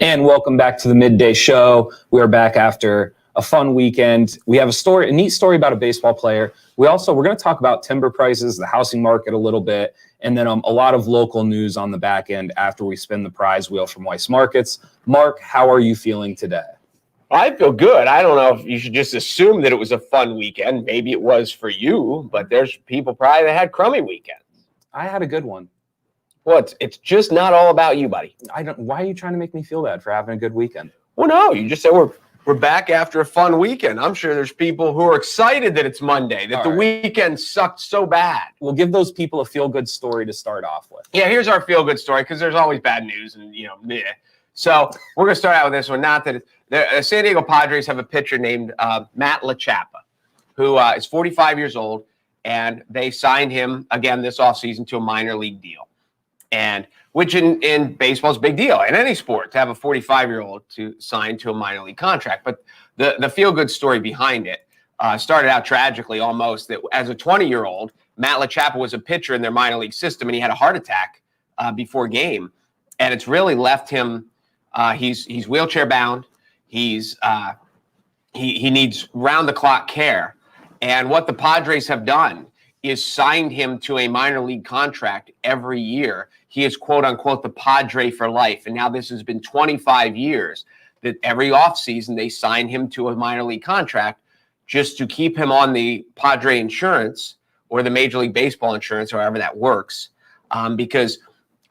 And welcome back to the Midday Show. We are back after a fun weekend. We have a neat story about a baseball player. We're going to talk about timber prices, the housing market a little bit, and then a lot of local news on the back end after we spin the prize wheel from Weis Markets. Mark, how are you feeling today? I feel good. I don't know if you should just assume that it was a fun weekend. Maybe it was for you, but there's people probably that had crummy weekends. I had a good one. Well, it's just not all about you, buddy. Why are you trying to make me feel bad for having a good weekend? Well, no, you just said we're back after a fun weekend. I'm sure there's people who are excited that it's Monday, that the weekend sucked so bad. We'll give those people a feel-good story to start off with. Yeah, here's our feel-good story, because there's always bad news and, meh. So we're going to start out with this one. Not that the San Diego Padres have a pitcher named Matt LaChappa, who is 45 years old, and they signed him again this offseason to a minor league deal. And which in baseball is a big deal, in any sport, to have a 45-year-old to sign to a minor league contract. But the feel-good story behind it started out tragically almost, that as a 20-year-old, Matt LaChappa was a pitcher in their minor league system, and he had a heart attack before game. And it's really left him, he's wheelchair bound. He needs round-the-clock care. And what the Padres have done is signed him to a minor league contract every year. He is, quote unquote, the Padre for life. And now this has been 25 years that every offseason they sign him to a minor league contract just to keep him on the Padre insurance or the Major League Baseball insurance, however that works. Because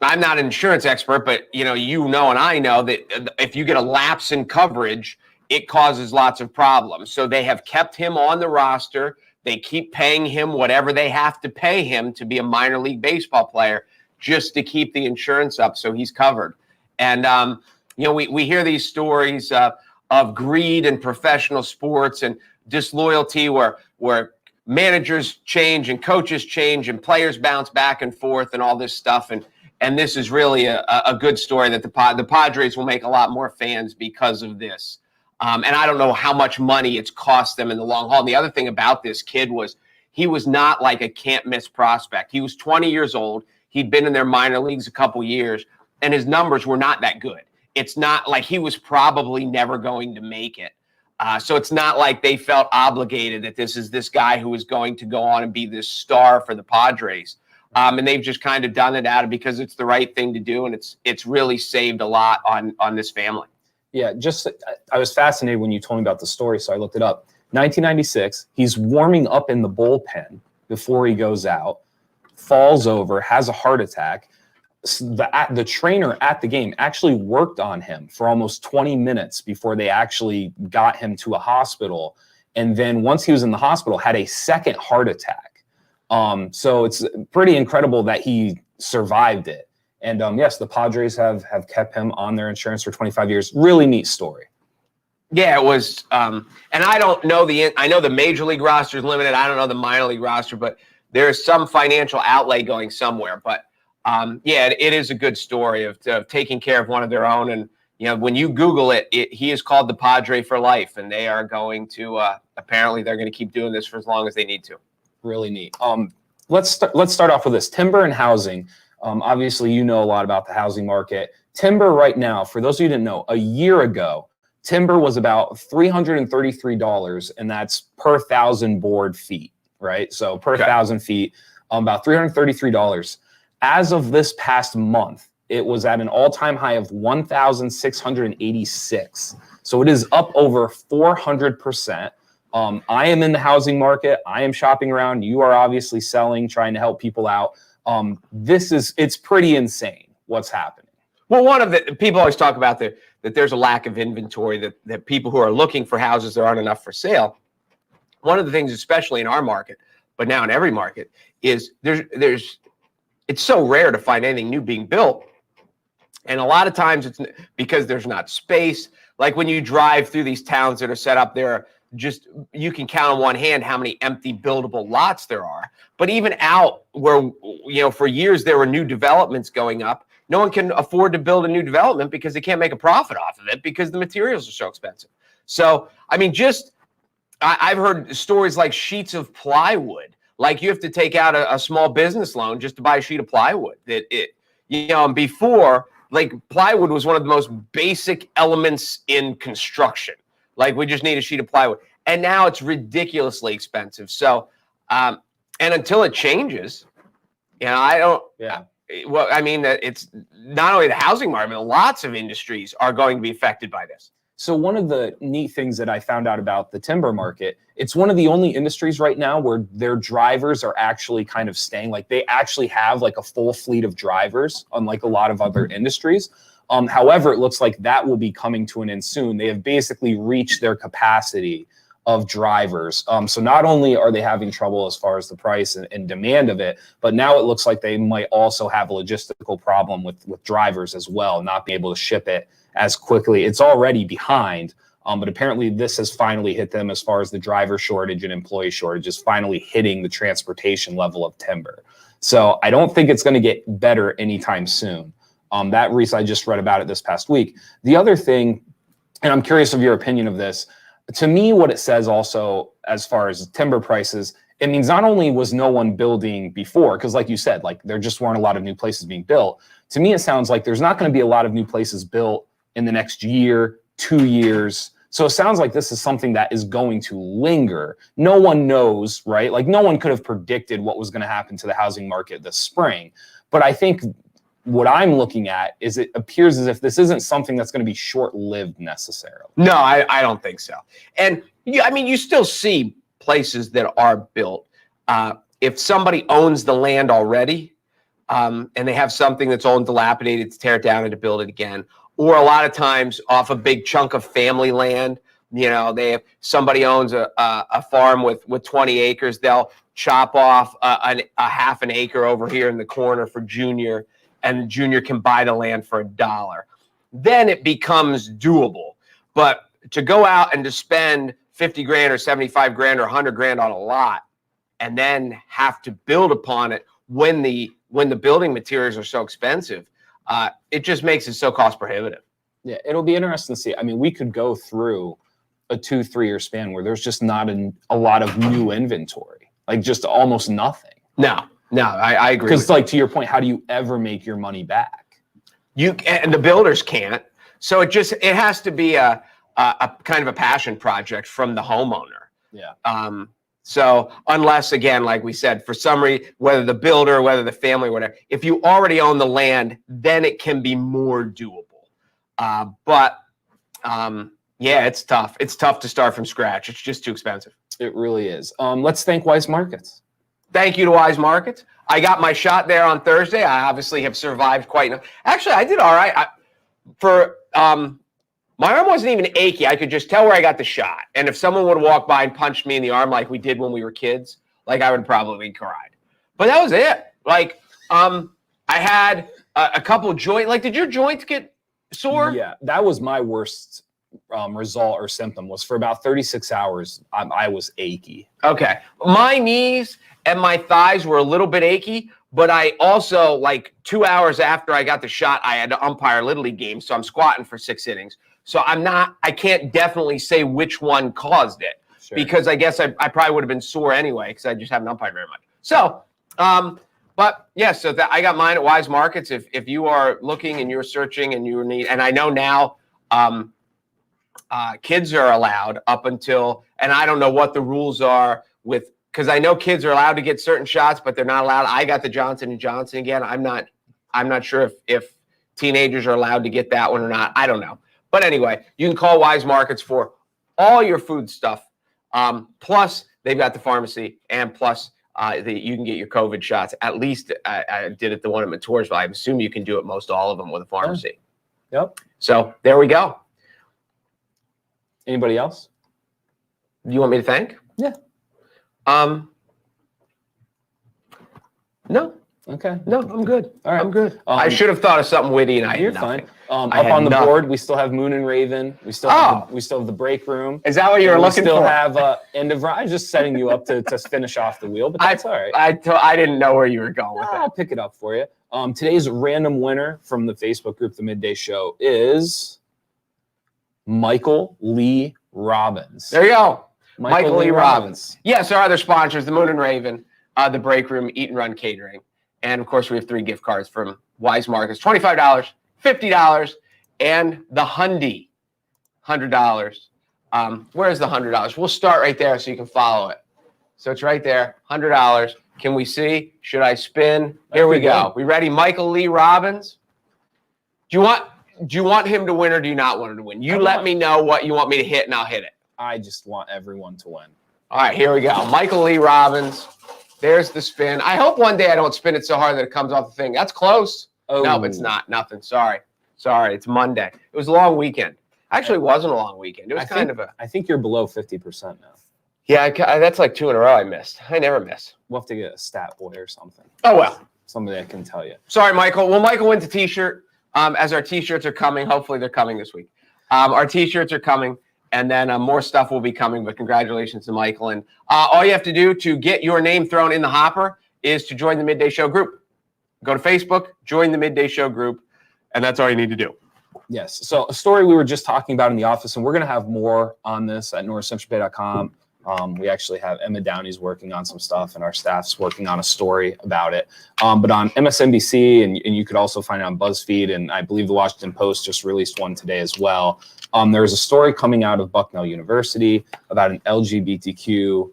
I'm not an insurance expert, but and I know that if you get a lapse in coverage, it causes lots of problems. So they have kept him on the roster. They keep paying him whatever they have to pay him to be a minor league baseball player just to keep the insurance up so he's covered. And, we hear these stories of greed in professional sports and disloyalty where managers change and coaches change and players bounce back and forth and all this stuff. And this is really a good story that the Padres will make a lot more fans because of this. And I don't know how much money it's cost them in the long haul. And the other thing about this kid was he was not like a can't-miss prospect. He was 20 years old. He'd been in their minor leagues a couple years, and his numbers were not that good. It's not like he was probably never going to make it. So it's not like they felt obligated that this is this guy who is going to go on and be this star for the Padres. And they've just kind of done it out of because it's the right thing to do, and it's really saved a lot on this family. Yeah, I was fascinated when you told me about the story, so I looked it up. 1996, he's warming up in the bullpen before he goes out, falls over, has a heart attack. The trainer at the game actually worked on him for almost 20 minutes before they actually got him to a hospital. And then once he was in the hospital, had a second heart attack. So it's pretty incredible that he survived it. And yes, the Padres have kept him on their insurance for 25 years. Really neat story. Yeah, it was. And I don't know I know the major league roster is limited. I don't know the minor league roster, but there's some financial outlay going somewhere. But yeah, it is a good story of taking care of one of their own. And when you Google it, he is called the Padre for life, and they are going to apparently they're going to keep doing this for as long as they need to. Really neat. Let's start off with this timber and housing. Obviously, you know a lot about the housing market. Timber right now, for those of you who didn't know, a year ago, timber was about $333, and that's per 1,000 board feet, right? So per 1,000 feet, about $333. As of this past month, it was at an all-time high of $1,686. So it is up over 400%. I am in the housing market. I am shopping around. You are obviously selling, trying to help people out. It's pretty insane what's happening. Well, one of the people always talk about that there's a lack of inventory, that people who are looking for houses, there aren't enough for sale. One of the things, especially in our market, but now in every market, is it's so rare to find anything new being built. And a lot of times it's because there's not space. Like when you drive through these towns that are set up, you can count on one hand how many empty buildable lots there are. But even out where, for years there were new developments going up, no one can afford to build a new development because they can't make a profit off of it because the materials are so expensive. So, I mean, I've heard stories like sheets of plywood. Like you have to take out a small business loan just to buy a sheet of plywood. And before like plywood was one of the most basic elements in construction. Like we just need a sheet of plywood. And now it's ridiculously expensive. So, and until it changes, I don't, well, I mean, it's not only the housing market, but lots of industries are going to be affected by this. So one of the neat things that I found out about the timber market, it's one of the only industries right now where their drivers are actually kind of staying. Like they actually have like a full fleet of drivers, unlike a lot of other industries. However, it looks like that will be coming to an end soon. They have basically reached their capacity of drivers. So not only are they having trouble as far as the price and demand of it, but now it looks like they might also have a logistical problem with drivers as well, not being able to ship it as quickly. It's already behind, but apparently this has finally hit them as far as the driver shortage and employee shortage is finally hitting the transportation level of timber. So I don't think it's going to get better anytime soon. That I just read about it this past week. The other thing, and I'm curious of your opinion of this, to me, what it says also as far as timber prices, it means not only was no one building before, because like you said, like there just weren't a lot of new places being built. To me, it sounds like there's not going to be a lot of new places built in the next year, 2 years. So it sounds like this is something that is going to linger. No one knows, right? Like no one could have predicted what was going to happen to the housing market this spring. But I think what I'm looking at is it appears as if this isn't something that's going to be short-lived necessarily. No, I don't think so. And yeah, I mean, you still see places that are built. If somebody owns the land already and they have something that's old and dilapidated, to tear it down and to build it again. Or a lot of times off a big chunk of family land, they have somebody owns a farm with 20 acres. They'll chop off a half an acre over here in the corner for Junior, and Junior can buy the land for $1. Then it becomes doable. But to go out and to spend 50 grand or 75 grand or 100 grand on a lot and then have to build upon it when the building materials are so expensive, it just makes it so cost prohibitive. Yeah, it'll be interesting to see. I mean, we could go through a 2-3 year span where there's just not a lot of new inventory, like just almost nothing. No, I agree. Because like to your point, how do you ever make your money back? And the builders can't. So it has to be a kind of a passion project from the homeowner. Yeah. So unless, again, like we said, for some reason, whether the builder, whether the family, whatever, if you already own the land, then it can be more doable. But yeah, it's tough. It's tough to start from scratch. It's just too expensive. It really is. Let's thank Weis Markets. Thank you to Weis Markets. I got my shot there on Thursday. I obviously have survived quite enough. Actually, I did all right. My arm wasn't even achy. I could just tell where I got the shot. And if someone would have walked by and punched me in the arm like we did when we were kids, like I would have probably cried. But that was it. Like, I had a couple joints. Like, did your joints get sore? Yeah, that was my worst result or symptom. Was for about 36 hours, I was achy. Okay. My knees and my thighs were a little bit achy, but I also, like 2 hours after I got the shot, I had to umpire a Little League game. So I'm squatting for 6 innings. So I can't definitely say which one caused it. Sure. Because I guess I probably would have been sore anyway because I just haven't umpired very much. So, but yeah, so I got mine at Weis Markets. If you are looking and you're searching and you need, and I know now kids are allowed up until, and I don't know what the rules are with, because I know kids are allowed to get certain shots, but they're not allowed. I got the Johnson & Johnson again. I'm not sure if teenagers are allowed to get that one or not. I don't know. But anyway, you can call Weis Markets for all your food stuff. Plus, they've got the pharmacy, and plus, you can get your COVID shots. At least I did it the one at Matoursville. I assume you can do it most all of them with a pharmacy. Yep. So there we go. Anybody else? You want me to thank? Yeah. No. Okay. No, I'm good. All right. I'm good. I should have thought of something witty, and I You're had nothing. fine. Up on the board, we still have Moon and Raven. We still have the break room. Is that what you were looking for? We still have end of run. I was just setting you up to finish off the wheel, but that's all right. I didn't know where you were going with that. I'll pick it up for you. Today's random winner from the Facebook group, The Midday Show, is Michael Lee Robbins. There you go. Michael Lee Robbins. Yes, our other sponsors, the Moon and Raven, the Break Room, Eat and Run Catering. And, of course, we have 3 gift cards from Weis Markets, $25 $50, and the Hyundai, $100. Where's the $100? We'll start right there so you can follow it. So it's right there, $100. Can we see? Should I spin? Here we go. We ready? Michael Lee Robbins. Do you want him to win or do you not want him to win? You let me know what you want me to hit and I'll hit it. I just want everyone to win. All right, here we go. Michael Lee Robbins. There's the spin. I hope one day I don't spin it so hard that it comes off the thing. That's close. Oh. No, but it's not. Nothing. Sorry. It's Monday. It was a long weekend. Actually, it wasn't a long weekend. It was I think you're below 50% now. Yeah, that's like 2 in a row I missed. I never miss. We'll have to get a stat boy or something. Oh, well. Somebody that can tell you. Sorry, Michael. Well, Michael wins a T-shirt as our T-shirts are coming. Hopefully, they're coming this week. Our T-shirts are coming, and then more stuff will be coming, but congratulations to Michael. And all you have to do to get your name thrown in the hopper is to join the Midday Show group. Go to Facebook, join the Midday Show group, and that's all you need to do. Yes. So a story we were just talking about in the office, and we're going to have more on this at NorthcentralPa.com. We actually have Emma Downey's working on some stuff, and our staff's working on a story about it. But on MSNBC, and you could also find it on BuzzFeed, and I believe the Washington Post just released one today as well. There's a story coming out of Bucknell University about an LGBTQ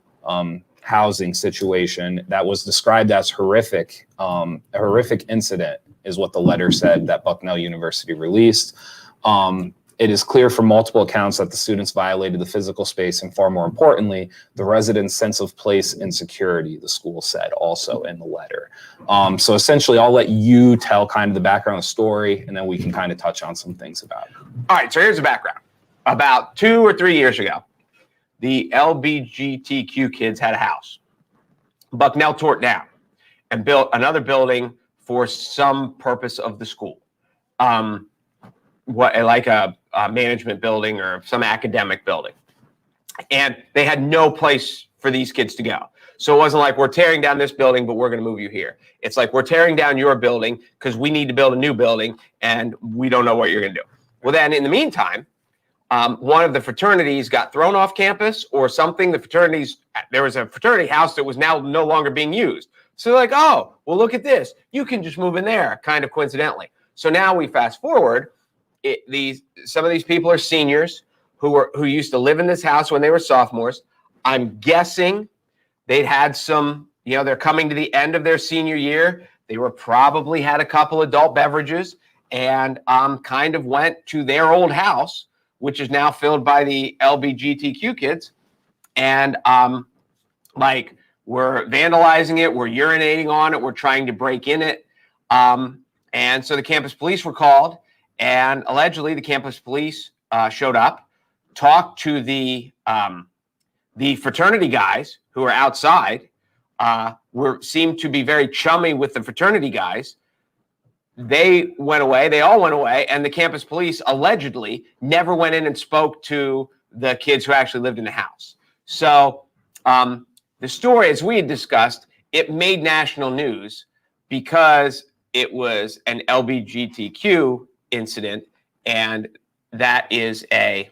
housing situation that was described as horrific. A horrific incident is what the letter said that Bucknell University released. It is clear from multiple accounts that the students violated the physical space and, far more importantly, the residents' sense of place and security, the school said also in the letter. So essentially, I'll let you tell kind of the background of the story, and then we can kind of touch on some things about it. All right, so here's the background. About 2 or 3 years ago, the LBGTQ kids had a house. Bucknell tore it down and built another building for some purpose of the school. Like a management building or some academic building. And they had no place for these kids to go. So it wasn't like we're tearing down this building, but we're going to move you here. It's like we're tearing down your building because we need to build a new building and we don't know what you're going to do. Well, then in the meantime, one of the fraternities got thrown off campus or something. There was a fraternity house that was now no longer being used. So they're like, oh, well, look at this. You can just move in there, kind of coincidentally. So now we fast forward. Some of these people are seniors who used to live in this house when they were sophomores. I'm guessing they'd had some, they're coming to the end of their senior year. They were probably had a couple adult beverages and kind of went to their old house, which is now filled by the LBGTQ kids. And we're vandalizing it. We're urinating on it. We're trying to break in it. And so the campus police were called. And allegedly, the campus police showed up, talked to the fraternity guys who are outside, seemed to be very chummy with the fraternity guys. They went away. They all went away. And the campus police allegedly never went in and spoke to the kids who actually lived in the house. So the story, as we had discussed, it made national news because it was an LBGTQ incident, and that is a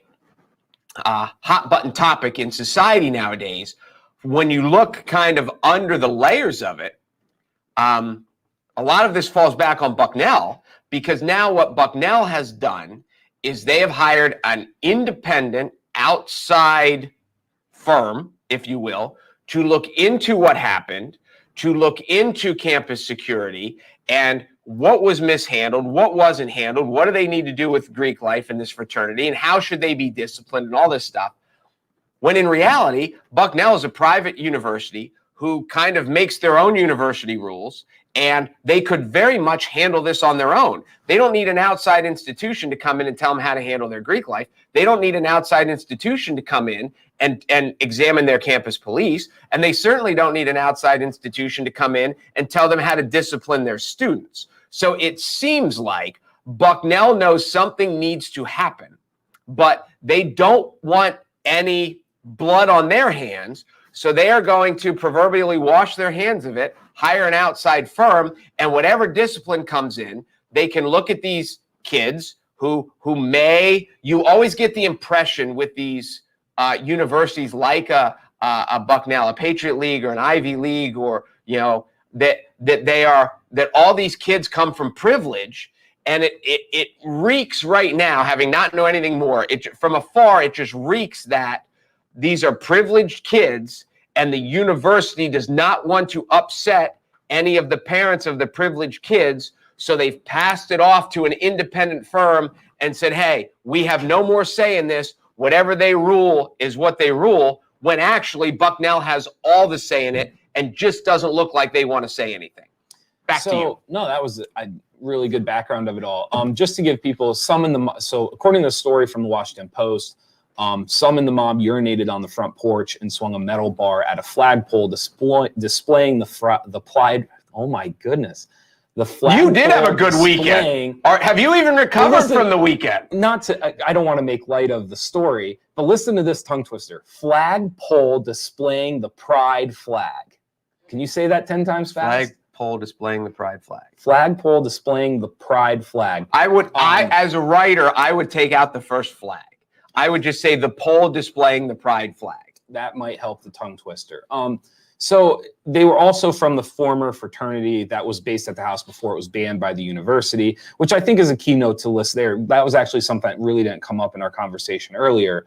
hot button topic in society nowadays. When you look kind of under the layers of it, a lot of this falls back on Bucknell, because now what Bucknell has done is they have hired an independent outside firm, if you will, to look into what happened, to look into campus security and what was mishandled, what wasn't handled, what do they need to do with Greek life in this fraternity, and how should they be disciplined and all this stuff. When in reality, Bucknell is a private university who kind of makes their own university rules, and they could very much handle this on their own. They don't need an outside institution to come in and tell them how to handle their Greek life. They don't need an outside institution to come in and examine their campus police. And they certainly don't need an outside institution to come in and tell them how to discipline their students. So it seems like Bucknell knows something needs to happen, but they don't want any blood on their hands. So they are going to proverbially wash their hands of it, hire an outside firm, and whatever discipline comes in, they can look at these kids who you always get the impression with these universities like a Bucknell, a Patriot League or an Ivy League, or that all these kids come from privilege And it reeks right now, having not know anything more. From afar, it just reeks that these are privileged kids, and the university does not want to upset any of the parents of the privileged kids. So they've passed it off to an independent firm and said, hey, we have no more say in this. Whatever they rule is what they rule, when actually Bucknell has all the say in it and just doesn't look like they want to say anything. Back to you. No, that was a really good background of it all. Just to give people so according to the story from the Washington Post, some in the mob urinated on the front porch and swung a metal bar at a flagpole displaying the pride. Oh my goodness. The flag. You did have a good weekend. Have you even recovered from the weekend? I don't want to make light of the story, but listen to this tongue twister. Flagpole displaying the pride flag. Can you say that 10 times fast? Flagpole displaying the pride flag. Flagpole displaying the pride flag. As a writer, I would take out the first flag. I would just say the pole displaying the pride flag. That might help the tongue twister. So they were also from the former fraternity that was based at the house before it was banned by the university, which I think is a keynote to list there. That was actually something that really didn't come up in our conversation earlier.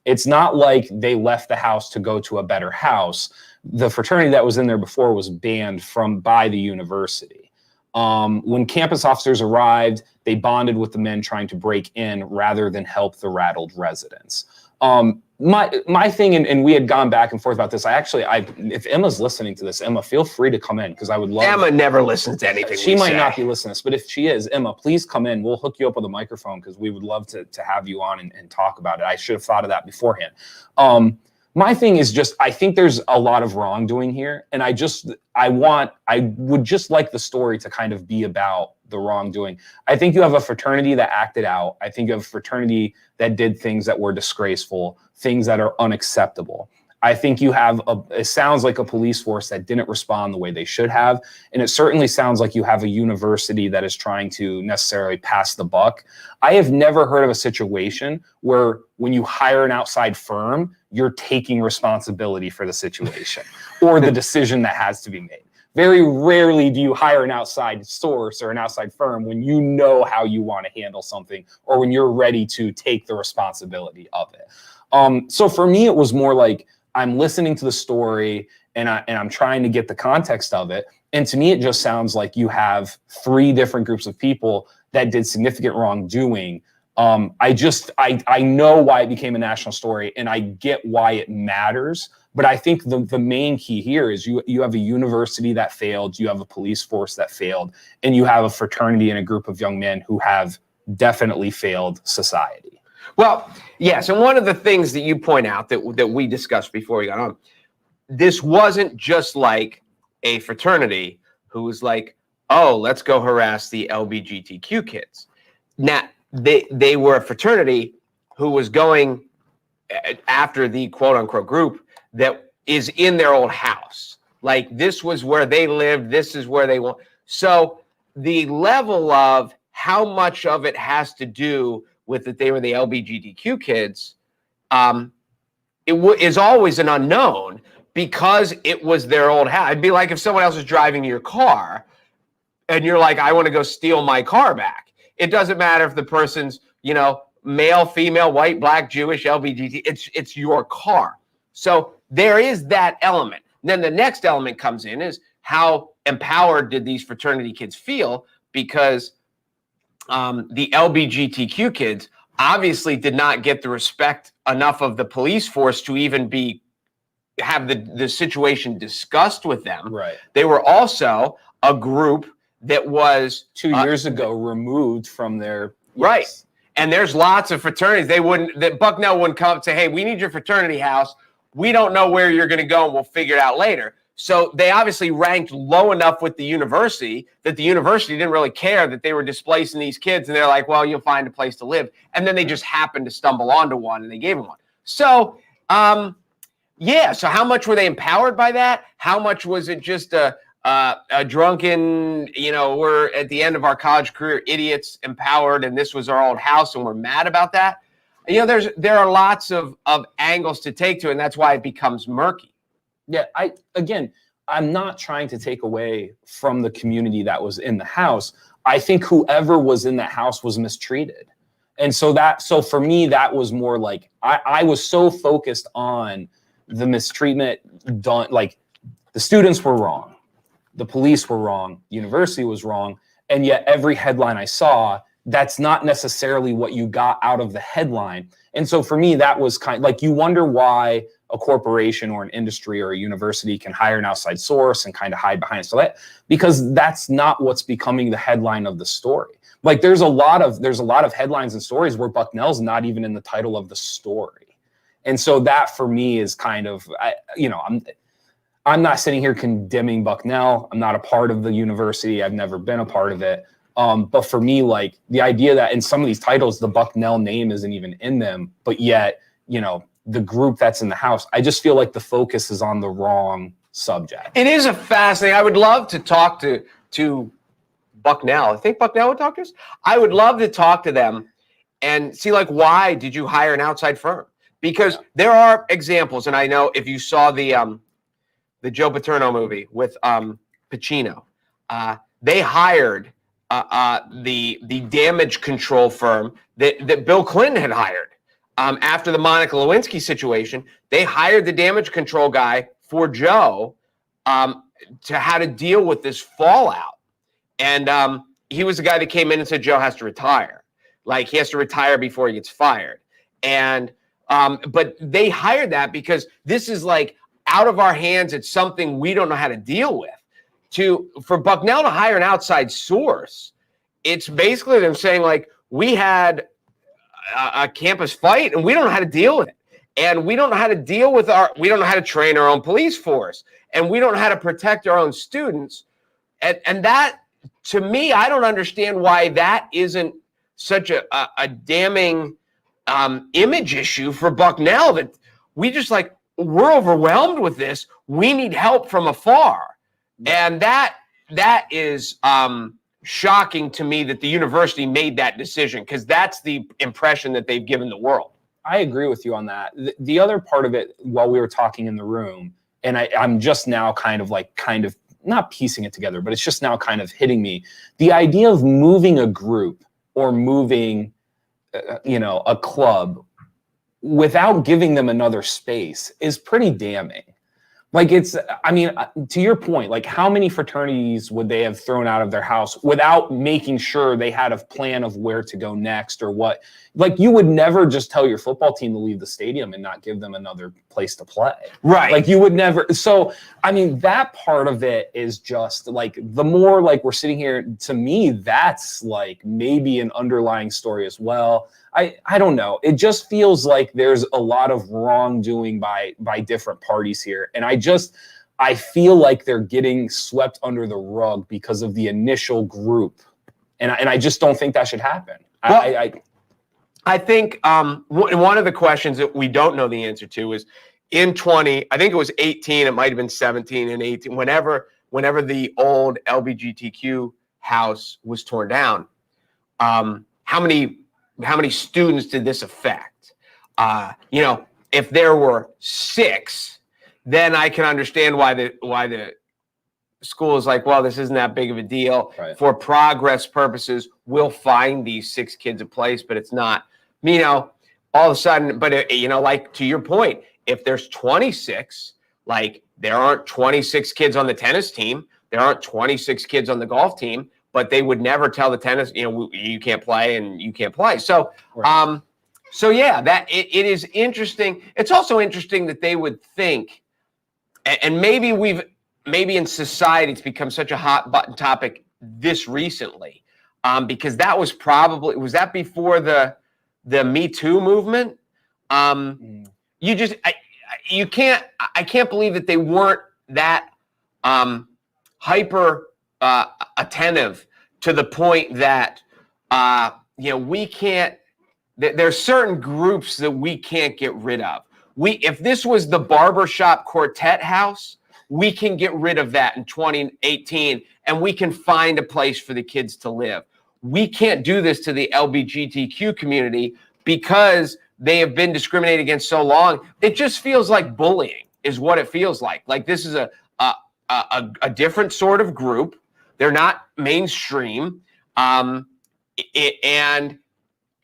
It's not like they left the house to go to a better house. The fraternity that was in there before was banned by the university. When campus officers arrived, they bonded with the men trying to break in rather than help the rattled residents. My thing, and we had gone back and forth about this. If Emma's listening to this, Emma, feel free to come in, because I would love. Emma never listens to anything. She might not be listening to this, but if she is, Emma, please come in. We'll hook you up with a microphone, because we would love to have you on and talk about it. I should have thought of that beforehand. My thing is just, I think there's a lot of wrongdoing here, and I would just like the story to kind of be about the wrongdoing. I think you have a fraternity that acted out. I think you have a fraternity that did things that were disgraceful, things that are unacceptable. I think you have it sounds like a police force that didn't respond the way they should have. And it certainly sounds like you have a university that is trying to necessarily pass the buck. I have never heard of a situation where when you hire an outside firm, you're taking responsibility for the situation or the decision that has to be made. Very rarely do you hire an outside source or an outside firm when you know how you want to handle something or when you're ready to take the responsibility of it. So for me, it was more like I'm listening to the story and I'm trying to get the context of it. And to me, it just sounds like you have three different groups of people that did significant wrongdoing. I know why it became a national story, and I get why it matters. But I think the main key here is you have a university that failed, you have a police force that failed, and you have a fraternity and a group of young men who have definitely failed society. Well, yes, and one of the things that you point out that we discussed before we got on, this wasn't just like a fraternity who was like, oh, let's go harass the LBGTQ kids. Now, they were a fraternity who was going after the quote-unquote group that is in their old house. Like, this was where they lived, this is where they want. So the level of how much of it has to do with that they were the LBGTQ kids is always an unknown, because it was their old house. It'd be like if someone else was driving your car and you're like, I want to go steal my car back. It doesn't matter if the person's, male, female, white, black, Jewish, LGBT, it's your car. So there is that element. Then the next element comes in is how empowered did these fraternity kids feel, because the LBGTQ kids obviously did not get the respect enough of the police force to even have the situation discussed with them. Right. They were also a group that was 2 years ago removed from their right. And there's lots of fraternities. Bucknell wouldn't come up and say, hey, we need your fraternity house. We don't know where you're going to go, and we'll figure it out later. So they obviously ranked low enough with the university that the university didn't really care that they were displacing these kids. And they're like, well, you'll find a place to live. And then they just happened to stumble onto one, and they gave them one. So, so how much were they empowered by that? How much was it just a drunken, we're at the end of our college career, idiots empowered, and this was our old house and we're mad about that? There are lots of angles to take to it, and that's why it becomes murky. Yeah, I'm not trying to take away from the community that was in the house. I think whoever was in that house was mistreated. And so for me, that was more like, I was so focused on the mistreatment done. Like, the students were wrong, the police were wrong, the university was wrong. And yet every headline I saw, that's not necessarily what you got out of the headline. And so for me, that was kind of like, you wonder why a corporation or an industry or a university can hire an outside source and kind of hide behind it. So that, because that's not what's becoming the headline of the story. Like, there's a lot of headlines and stories where Bucknell's not even in the title of the story. And so that for me is kind of, I'm not sitting here condemning Bucknell. I'm not a part of the university. I've never been a part of it. But for me, like, the idea that in some of these titles, the Bucknell name isn't even in them, but yet, the group that's in the house, I just feel like the focus is on the wrong subject. It is a fascinating. I would love to talk to Bucknell. I think Bucknell would talk to us. I would love to talk to them and see, like, why did you hire an outside firm? Because there are examples, and I know if you saw the Joe Paterno movie with Pacino, they hired the damage control firm that Bill Clinton had hired. After the Monica Lewinsky situation, they hired the damage control guy for Joe to how to deal with this fallout. And he was the guy that came in and said Joe has to retire. Like, he has to retire before he gets fired. And but they hired that because this is like out of our hands. It's something we don't know how to deal with. For Bucknell to hire an outside source, it's basically them saying, like, we had a campus fight and we don't know how to deal with it. And we don't know how to deal with we don't know how to train our own police force. And we don't know how to protect our own students. And that, to me, I don't understand why that isn't such a damning image issue for Bucknell, that we just, like, we're overwhelmed with this. We need help from afar. And that is shocking to me that the university made that decision, because that's the impression that they've given the world. I agree with you on that. The other part of it, while we were talking in the room, and I'm just now kind of not piecing it together, but it's just now kind of hitting me. The idea of moving a group or moving, a club without giving them another space is pretty damning. Like, to your point, like, how many fraternities would they have thrown out of their house without making sure they had a plan of where to go next or what? Like, you would never just tell your football team to leave the stadium and not give them another place to play. Right. Like, you would never. So, that part of it is just, like, the more, like, we're sitting here, to me, that's, like, maybe an underlying story as well. I don't know. It just feels like there's a lot of wrongdoing by different parties here. And I feel like they're getting swept under the rug because of the initial group. And I just don't think that should happen. Well, I think one of the questions that we don't know the answer to is in I think it was 18, it might have been 17 and 18, whenever the old LBGTQ house was torn down, how many students did this affect? If there were 6, then I can understand why the school is like, well, this isn't that big of a deal. Right. For progress purposes, we'll find these 6 kids a place, but it's not, all of a sudden, but like, to your point, if there's 26, like, there aren't 26 kids on the tennis team, there aren't 26 kids on the golf team, but they would never tell the tennis, you can't play and you can't play. So, right. That it is interesting. It's also interesting that they would think, and maybe in society it's become such a hot button topic this recently, because that was that before the Me Too movement? I can't believe that they weren't that hyper attentive to the point that we can't. There's certain groups that we can't get rid of. If this was the barbershop quartet house, we can get rid of that in 2018, and we can find a place for the kids to live. We can't do this to the LBGTQ community because they have been discriminated against so long. It just feels like bullying is what it feels like. Like, this is a different sort of group. They're not mainstream. And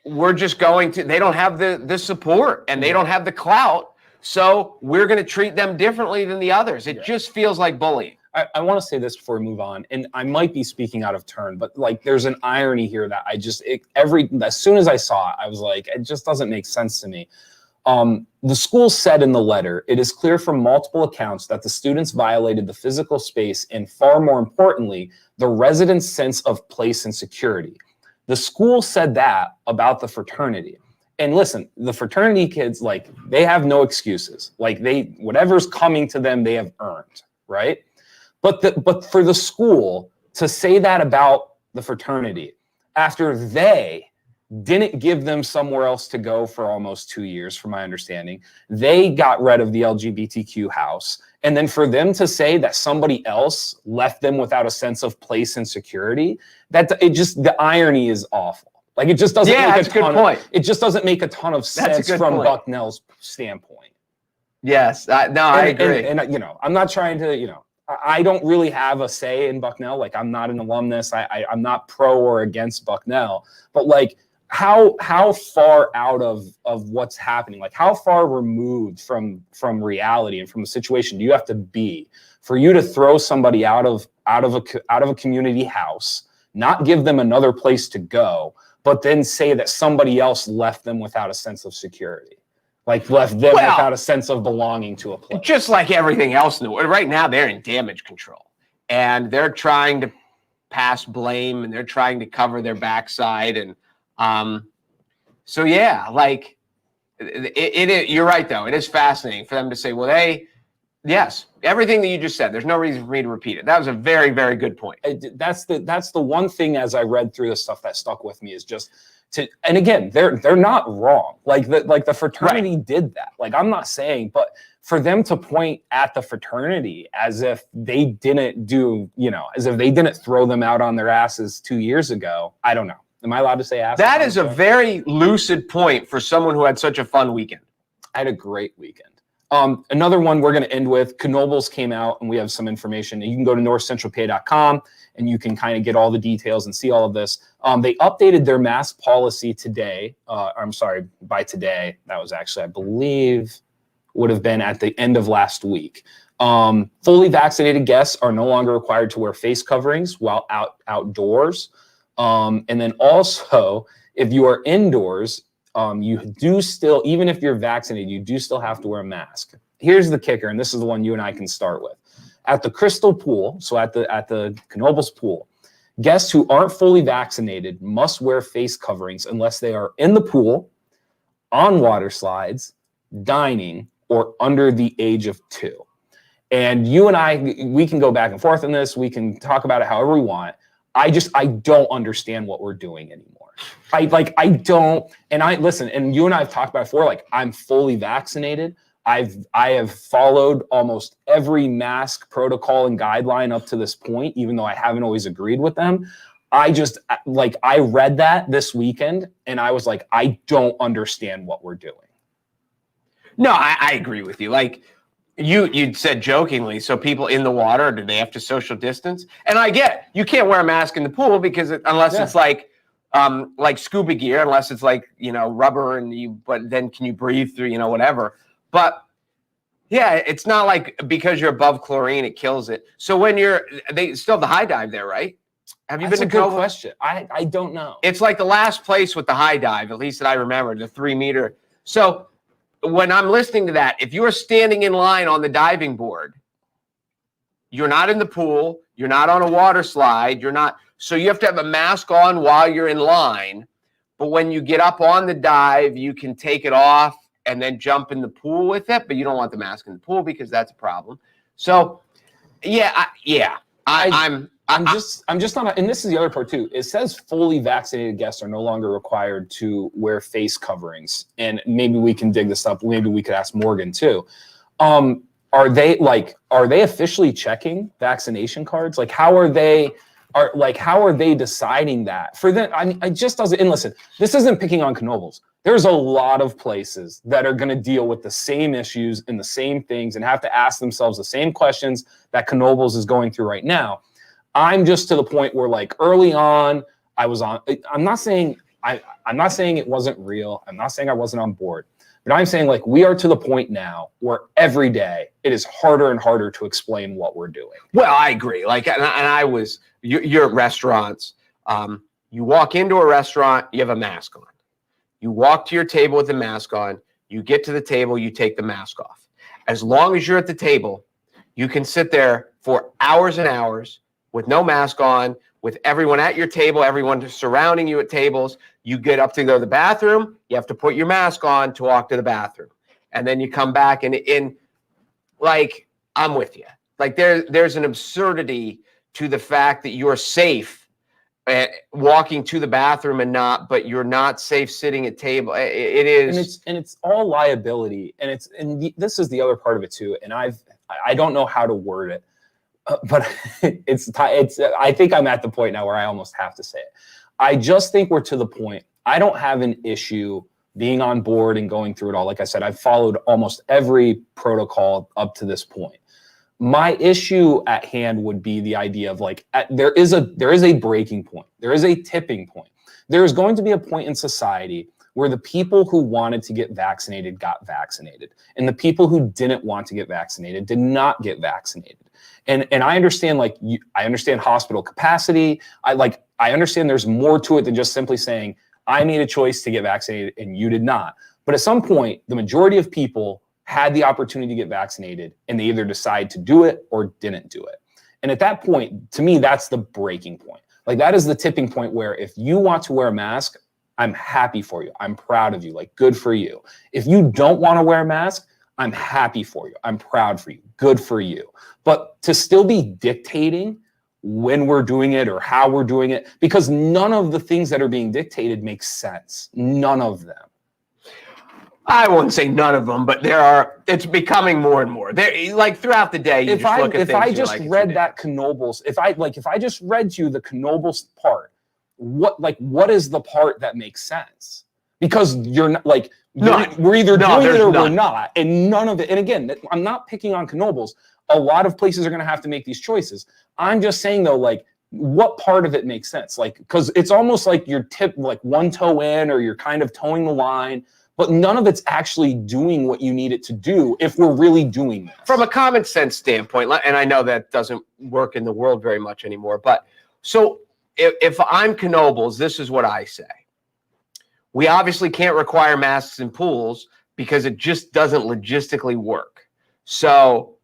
we're just going to, they don't have the support and they don't have the clout. So we're going to treat them differently than the others. It just feels like bullying. I want to say this before we move on, and I might be speaking out of turn, but like there's an irony here that as soon as I saw it, I was like, it just doesn't make sense to me. The school said in the letter, it is clear from multiple accounts that the students violated the physical space and, far more importantly, the residents' sense of place and security. The school said that about the fraternity. And listen, the fraternity kids, like, they have no excuses. Like, whatever's coming to them, they have earned, right? But for the school to say that about the fraternity after they didn't give them somewhere else to go for almost 2 years, from my understanding, they got rid of the LGBTQ house. And then for them to say that somebody else left them without a sense of place and security, the irony is awful. Like, it just doesn't it just doesn't make a ton of sense from Bucknell's standpoint. Yes, I agree. And you know, I'm not trying to, I don't really have a say in Bucknell. Like, I'm not an alumnus. I'm not pro or against Bucknell. But like, how far out of what's happening, like how far removed from reality and from the situation do you have to be for you to throw somebody out of a community house, not give them another place to go, but then say that somebody else left them without a sense of security? Like, left them without a sense of belonging to a place. Just like everything else. Right now, they're in damage control. And they're trying to pass blame, and they're trying to cover their backside. And so, yeah, like, you're right, though. It is fascinating for them to say, well, yes, everything that you just said, there's no reason for me to repeat it. That was a very, very good point. That's the one thing, as I read through the stuff, that stuck with me, is just and again, they're not wrong. Like the fraternity did that. Like, I'm not saying, but for them to point at the fraternity as if they didn't as if they didn't throw them out on their asses 2 years ago, I don't know. Am I allowed to say ass? That is a very lucid point for someone who had such a fun weekend. I had a great weekend. Another one we're going to end with, Knoebels came out, and we have some information. You can go to NorthcentralPa.com and you can kind of get all the details and see all of this. They updated their mask policy today. I'm sorry, by today. That was actually, I believe, would have been at the end of last week. Fully vaccinated guests are no longer required to wear face coverings while outdoors. And then also, if you are indoors, you do still, even if you're vaccinated, you do still have to wear a mask. Here's the kicker, and this is the one you and I can start with. At the Crystal Pool, so at the Knoebels pool, guests who aren't fully vaccinated must wear face coverings unless they are in the pool, on water slides, dining, or under the age of 2. And you and I, we can go back and forth on this. We can talk about it however we want. I don't understand what we're doing anymore. I don't, and listen, and you and I have talked about it before, like, I'm fully vaccinated. I have followed almost every mask protocol and guideline up to this point, even though I haven't always agreed with them. I read that this weekend and I was like, I don't understand what we're doing. No, I agree with you. Like, you said jokingly, so people in the water, do they have to social distance? And I get, you can't wear a mask in the pool because unless it's like scuba gear, unless it's like, rubber but then can you breathe through, whatever. But yeah, it's not like because you're above chlorine, it kills it. So when they still have the high dive there, right? Have you been to Knoebels? Good question. I don't know. It's like the last place with the high dive, at least that I remember, the 3 meter. So when I'm listening to that, if you're standing in line on the diving board, you're not in the pool, you're not on a water slide, so you have to have a mask on while you're in line. But when you get up on the dive, you can take it off and then jump in the pool with it, but you don't want the mask in the pool because that's a problem. So, I'm just not, and this is the other part too. It says fully vaccinated guests are no longer required to wear face coverings, and maybe we can dig this up. Maybe we could ask Morgan too. Are they officially checking vaccination cards? Like, how are they deciding that for them? I just doesn't. And listen, this isn't picking on Knoebels. There's a lot of places that are going to deal with the same issues and the same things and have to ask themselves the same questions that Knoebels is going through right now. I'm just to the point where, like, early on, I was on. I'm not saying it wasn't real. I'm not saying I wasn't on board. But I'm saying like we are to the point now where every day it is harder and harder to explain what we're doing. Well, I agree. Like, you're at restaurants. You walk into a restaurant, you have a mask on. You walk to your table with the mask on. You get to the table, you take the mask off. As long as you're at the table, you can sit there for hours and hours with no mask on, with everyone at your table, everyone surrounding you at tables. You get up to go to the bathroom, you have to put your mask on to walk to the bathroom. And then you come back and like, I'm with you. Like there's an absurdity to the fact that you're safe walking to the bathroom but you're not safe sitting at table. It is. And it's all liability. And this is the other part of it too. And I don't know how to word it. But I think I'm at the point now where I almost have to say it. I just think we're to the point. I don't have an issue being on board and going through it all. Like I said, I've followed almost every protocol up to this point. My issue at hand would be the idea of like, there is a breaking point. There is a tipping point. There is going to be a point in society where the people who wanted to get vaccinated got vaccinated, and the people who didn't want to get vaccinated did not get vaccinated. And I understand, like, I understand hospital capacity. I understand there's more to it than just simply saying, I made a choice to get vaccinated and you did not. But at some point, the majority of people had the opportunity to get vaccinated and they either decide to do it or didn't do it. And at that point, to me, that's the breaking point. Like that is the tipping point where if you want to wear a mask, I'm happy for you. I'm proud of you. Like, good for you. If you don't want to wear a mask, I'm happy for you. I'm proud for you. Good for you. But to still be dictating when we're doing it or how we're doing it, because none of the things that are being dictated make sense. None of them. I wouldn't say none of them, but it's becoming more and more. There, like throughout the day, If I just read that Knoebels, if I just read to you the Knoebels part, what is the part that makes sense? Because you're not like, we're either doing it or we're not, and none of it. And again, I'm not picking on Knoebels. A lot of places are going to have to make these choices. I'm just saying though, like, what part of it makes sense? Like, because it's almost like you're like one toe in, or you're kind of towing the line, but none of it's actually doing what you need it to do if we're really doing this. From a common sense standpoint, and I know that doesn't work in the world very much anymore, but so if I'm Knoebels, this is what I say. We obviously can't require masks in pools because it just doesn't logistically work. So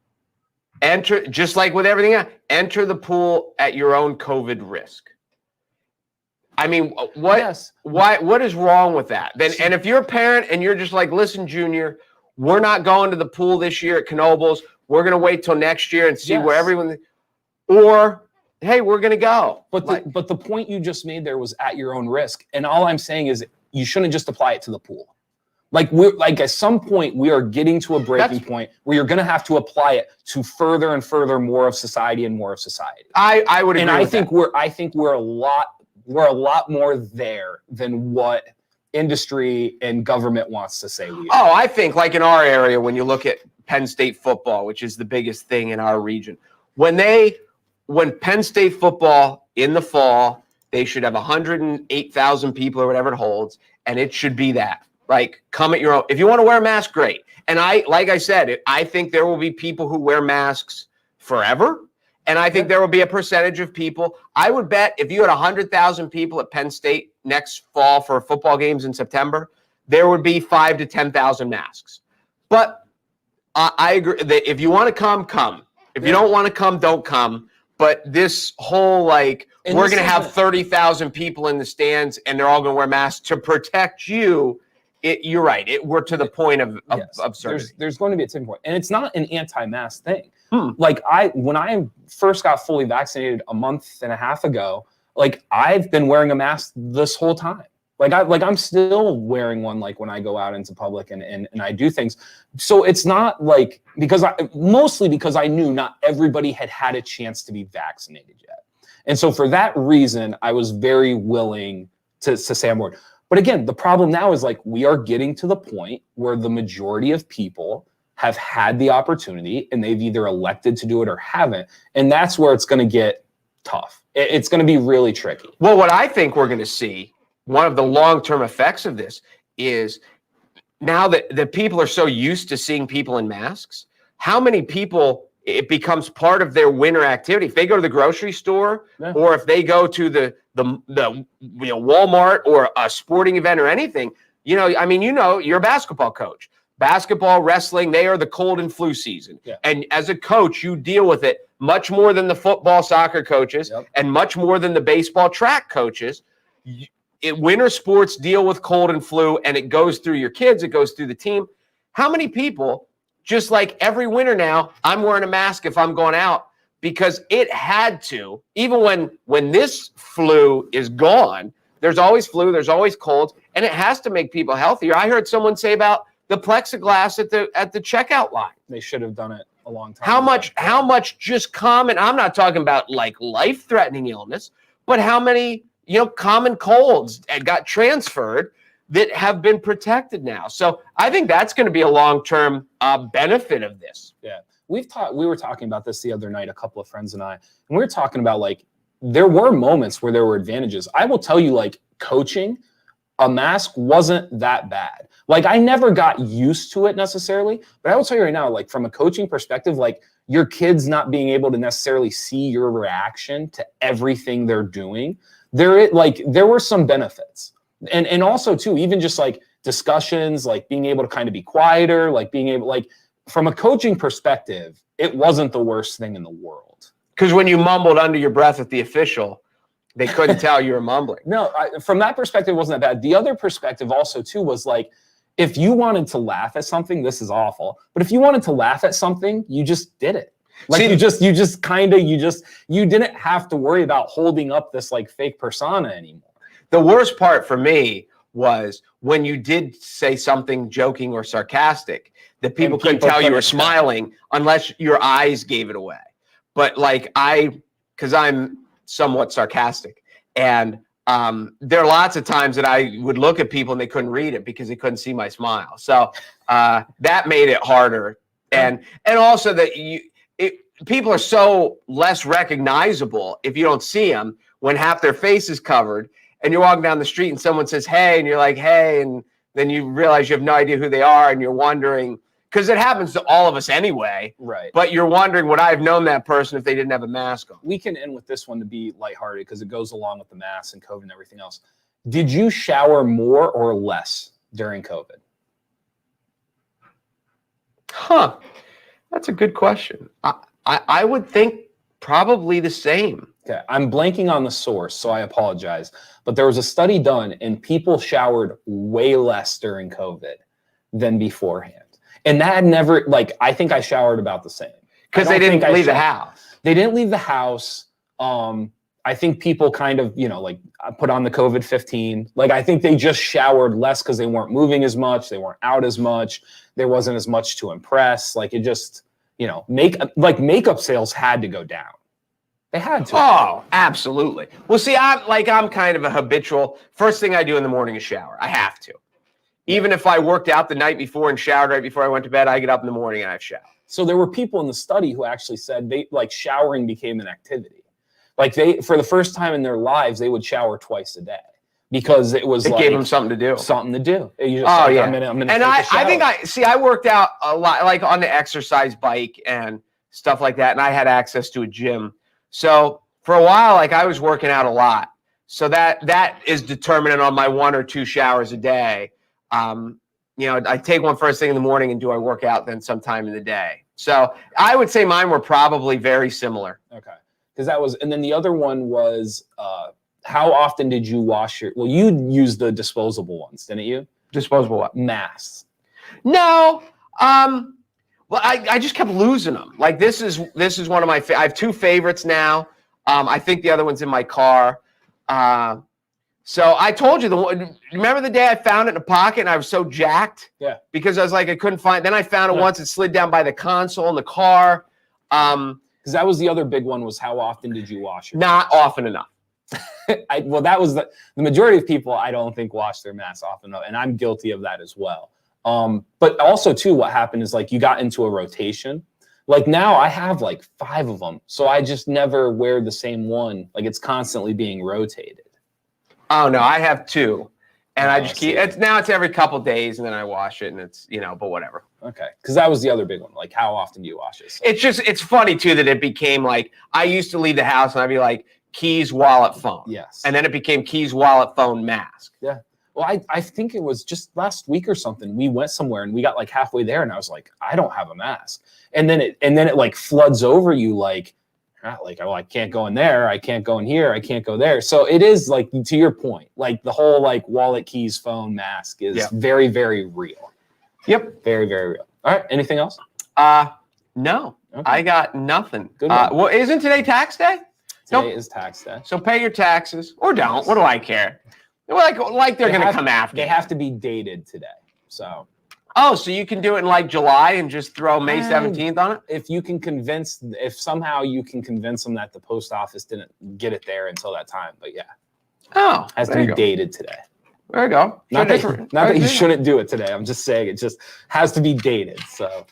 enter, just like with everything else, enter the pool at your own COVID risk. I mean, what is wrong with that? Then, and if you're a parent and you're just like, listen, Junior, we're not going to the pool this year at Knoebels. We're going to wait till next year and see where everyone, or hey, we're going to go. But the point you just made there was at your own risk. And all I'm saying is you shouldn't just apply it to the pool. Like at some point we are getting to a breaking point where you're going to have to apply it to further and further more of society and more of society. I would agree. And I think we're a lot more there than what industry and government wants to say we are. Oh, I think like in our area, when you look at Penn State football, which is the biggest thing in our region, when Penn State football in the fall, they should have 108,000 people or whatever it holds, and it should be that. Like, come at your own. If you want to wear a mask, great. And like I said, I think there will be people who wear masks forever. And I think there will be a percentage of people. I would bet if you had 100,000 people at Penn State next fall for football games in September, there would be 5,000 to 10,000 masks. But I agree that if you want to come, come. If you don't want to come, don't come. But this whole we're going to have 30,000 people in the stands and they're all going to wear masks to protect you. You're right. We're to the point of absurdity. There's going to be a tipping point, and it's not an anti-mask thing. Like when I first got fully vaccinated a month and a half ago, like I've been wearing a mask this whole time. I'm still wearing one like when I go out into public and I do things. So it's not like mostly because I knew not everybody had a chance to be vaccinated yet, and so for that reason I was very willing to say I'm bored. But again, the problem now is like we are getting to the point where the majority of people have had the opportunity and they've either elected to do it or haven't. And that's where it's going to get tough. It's going to be really tricky. Well, what I think we're going to see, one of the long-term effects of this is now that the people are so used to seeing people in masks, how many people it becomes part of their winter activity. If they go to the grocery store or if they go to the Walmart or a sporting event or anything, I mean, you're a basketball coach. Basketball, wrestling, they are the cold and flu season. Yeah. And as a coach, you deal with it much more than the football, soccer coaches and much more than the baseball, track coaches. Winter sports deal with cold and flu, and it goes through your kids, it goes through the team. How many people, just like every winter now, I'm wearing a mask if I'm going out because it had to, even when this flu is gone, there's always flu, there's always colds, and it has to make people healthier. I heard someone say about the plexiglass at the checkout line. They should have done it a long time ago. How much just common, I'm not talking about like life-threatening illness, but how many, common colds got transferred that have been protected now. So I think that's going to be a long-term benefit of this. Yeah. We were talking about this the other night, a couple of friends and I, and we were talking about like, there were moments where there were advantages. I will tell you, like coaching, a mask wasn't that bad. Like I never got used to it necessarily, but I will tell you right now, like from a coaching perspective, like your kids not being able to necessarily see your reaction to everything they're doing, there were some benefits. And also too, even just like discussions, like being able to kind of be quieter, like being able, like from a coaching perspective, it wasn't the worst thing in the world. Because when you mumbled under your breath at the official, they couldn't tell you were mumbling. No, from that perspective, it wasn't that bad. The other perspective also too was like, if you wanted to laugh at something, this is awful. But if you wanted to laugh at something, you just did it. Like you didn't have to worry about holding up this like fake persona anymore. The worst part for me was when you did say something joking or sarcastic that people couldn't tell you were smiling unless your eyes gave it away. But like because I'm somewhat sarcastic, and there are lots of times that I would look at people and they couldn't read it because they couldn't see my smile. So that made it harder. And also that people are so less recognizable if you don't see them when half their face is covered. And you're walking down the street and someone says, hey, and you're like, hey, and then you realize you have no idea who they are and you're wondering, because it happens to all of us anyway. Right. But you're wondering, would I have known that person if they didn't have a mask on? We can end with this one to be lighthearted because it goes along with the mask and COVID and everything else. Did you shower more or less during COVID? Huh. That's a good question. I would think probably the same. Okay, I'm blanking on the source, so I apologize. But there was a study done, and people showered way less during COVID than beforehand. And that had never, like, I think I showered about the same. Because they didn't leave the house. They didn't leave the house. I think people kind of, like, put on the COVID-15. Like, I think they just showered less because they weren't moving as much. They weren't out as much. There wasn't as much to impress. Like, it just, makeup sales had to go down. They had to. Oh, absolutely. Well, see, I'm kind of a habitual. First thing I do in the morning is shower. I have to. Even if I worked out the night before and showered right before I went to bed, I get up in the morning and I shower. So there were people in the study who actually said showering became an activity. Like for the first time in their lives, they would shower twice a day because it gave them something to do. Something to do. Yeah. I'm gonna. And I worked out a lot, like on the exercise bike and stuff like that, and I had access to a gym. So for a while, like I was working out a lot. So that is determinant on my 1 or 2 showers a day. I take one first thing in the morning and do I work out then sometime in the day. So I would say mine were probably very similar. Okay. Because and then the other one was, how often did you wash you used the disposable ones, didn't you? Disposable what? Masks. No. Well, I just kept losing them. Like this is one of my. I have 2 favorites now. I think the other one's in my car. So I told you remember the day I found it in a pocket and I was so jacked? Yeah. Because I was like I couldn't find. Then I found it once. It slid down by the console in the car. Because that was the other big one was how often did you wash it? Not often enough. That was the majority of people I don't think wash their masks often enough, and I'm guilty of that as well. But also too, what happened is like you got into a rotation. Like now I have like 5 of them. So I just never wear the same one. Like it's constantly being rotated. Oh no, I have 2. And I just keep it's every couple days and then I wash it and it's, but whatever. Okay. Because that was the other big one. Like how often do you wash it? So. It's funny too that it became like I used to leave the house and I'd be like keys, wallet, phone. Yes. And then it became keys, wallet, phone, mask. Yeah. Well, I think it was just last week or something. We went somewhere and we got like halfway there and I was like, I don't have a mask. And then it like floods over you like, oh, I can't go in there. I can't go in here. I can't go there. So it is like, to your point, like the whole like wallet, keys, phone, mask is very, very real. Yep. Very, very real. All right. Anything else? No, okay. I got nothing. Good well, isn't today tax day? Today is tax day. So pay your taxes or don't. Yes. What do I care? Like they're going to come after. They have to be dated today. So. Oh, so you can do it in like July and just throw May 17th on it? If somehow you can convince them that the post office didn't get it there until that time. But yeah. Oh. Has to be dated today. There you go. Not that you shouldn't do it today. I'm just saying it just has to be dated. So.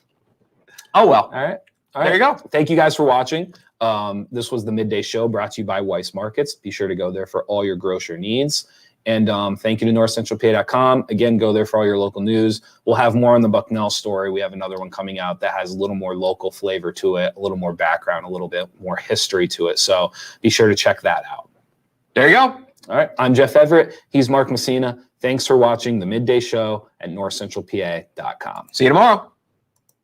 Oh, well. All right. There you go. Thank you guys for watching. This was the Midday Show brought to you by Weis Markets. Be sure to go there for all your grocery needs. And thank you to NorthcentralPa.com. Again, go there for all your local news. We'll have more on the Bucknell story. We have another one coming out that has a little more local flavor to it, a little more background, a little bit more history to it. So be sure to check that out. There you go. All right. I'm Jeff Everett. He's Mark Messina. Thanks for watching the Midday Show at NorthcentralPA.com. See you tomorrow.